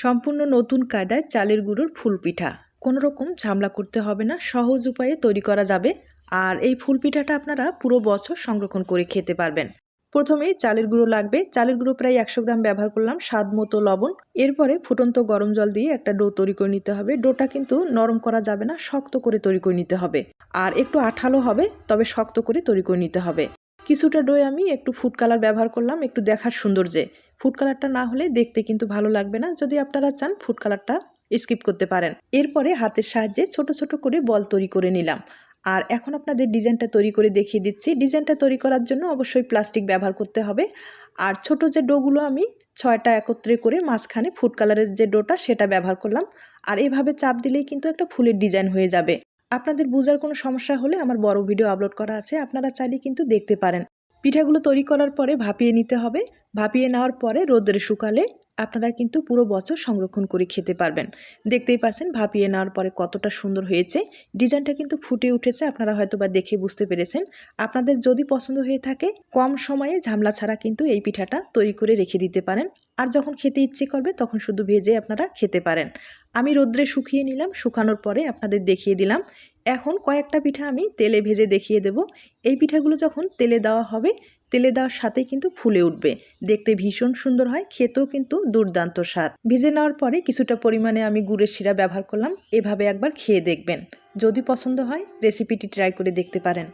সম্পূর্ণ নতুন কায়দায় চালের গুঁড়োর ফুল পিঠা। কোনো রকম ঝামেলা করতে হবে না, সহজ উপায়ে তৈরি করা যাবে। আর এই ফুল পিঠাটা আপনারা পুরো বছর সংরক্ষণ করে খেতে পারবেন। প্রথমেই চালের গুঁড়ো লাগবে। চালের গুঁড়ো প্রায় 100 গ্রাম ব্যবহার করলাম, স্বাদ মতো লবণ। এরপরে ফুটন্ত গরম জল দিয়ে একটা ডো তৈরি করে নিতে হবে। ডোটা কিন্তু নরম করা যাবে না, শক্ত করে তৈরি করে নিতে হবে। আর একটু আঠালো হবে, তবে শক্ত করে তৈরি করে নিতে হবে। কিছুটা ডোয়ে আমি একটু ফুড কালার ব্যবহার করলাম, একটু দেখার সৌন্দর্যে। ফুড কালারটা না হলে দেখতে কিন্তু ভালো লাগবে না। যদি আপনারা চান ফুড কালারটা স্কিপ করতে পারেন। এরপরে হাতের সাহায্যে ছোট ছোট করে বল তৈরি করে নিলাম। আর এখন আপনাদের ডিজাইনটা তৈরি করে দেখিয়ে দিচ্ছি। ডিজাইনটা তৈরি করার জন্য অবশ্যই প্লাস্টিক ব্যবহার করতে হবে। আর ছোট যে ডোগুলো আমি 6টা একত্রে করে মাঝখানে ফুড কালারের যে ডোটা সেটা ব্যবহার করলাম। আর এভাবে চাপ দিলেই কিন্তু একটা ফুলের ডিজাইন হয়ে যাবে। আপনাদের বোঝার কোনো সমস্যা হলে আমার বড় ভিডিও আপলোড করা আছে, আপনারা চাইলে কিন্তু দেখতে পারেন। পিঠাগুলো তৈরি করার পরে ভাপিয়ে নিতে হবে। ভাপিয়ে নেওয়ার পরে রোদে শুকালে আপনারা কিন্তু পুরো বছর সংরক্ষণ করে খেতে পারবেন। দেখতেই পাচ্ছেন ভাপিয়ে নেওয়ার পরে কতটা সুন্দর হয়েছে। ডিজাইনটা কিন্তু ফুটে উঠেছে, আপনারা হয়তো বা দেখে বুঝতে পেরেছেন। আপনাদের যদি পছন্দ হয়ে থাকে কম সময়ে ঝামেলা ছাড়া কিন্তু এই পিঠাটা তৈরি করে রেখে দিতে পারেন। আর যখন খেতে ইচ্ছে করবে তখন শুধু ভেজে আপনারা খেতে পারেন। আমি রোদ্রে শুকিয়ে নিলাম, শুকানোর পরে আপনাদের দেখিয়ে দিলাম। এখন কয়েকটা পিঠা আমি তেলে ভেজে দেখিয়ে দেব। এই পিঠাগুলো যখন তেলে দেওয়া হবে, তেলে দেওয়ার সাথে কিন্তু ফুলে উঠবে, দেখতে ভীষণ সুন্দর হয়, খেতেও কিন্তু দুর্দান্ত স্বাদ। ভেজে নেওয়ার পরে কিছুটা পরিমাণে আমি গুড়ের শিরা ব্যবহার করলাম। এভাবে একবার খেয়ে দেখবেন, যদি পছন্দ হয় রেসিপিটি ট্রাই করে দেখতে পারেন।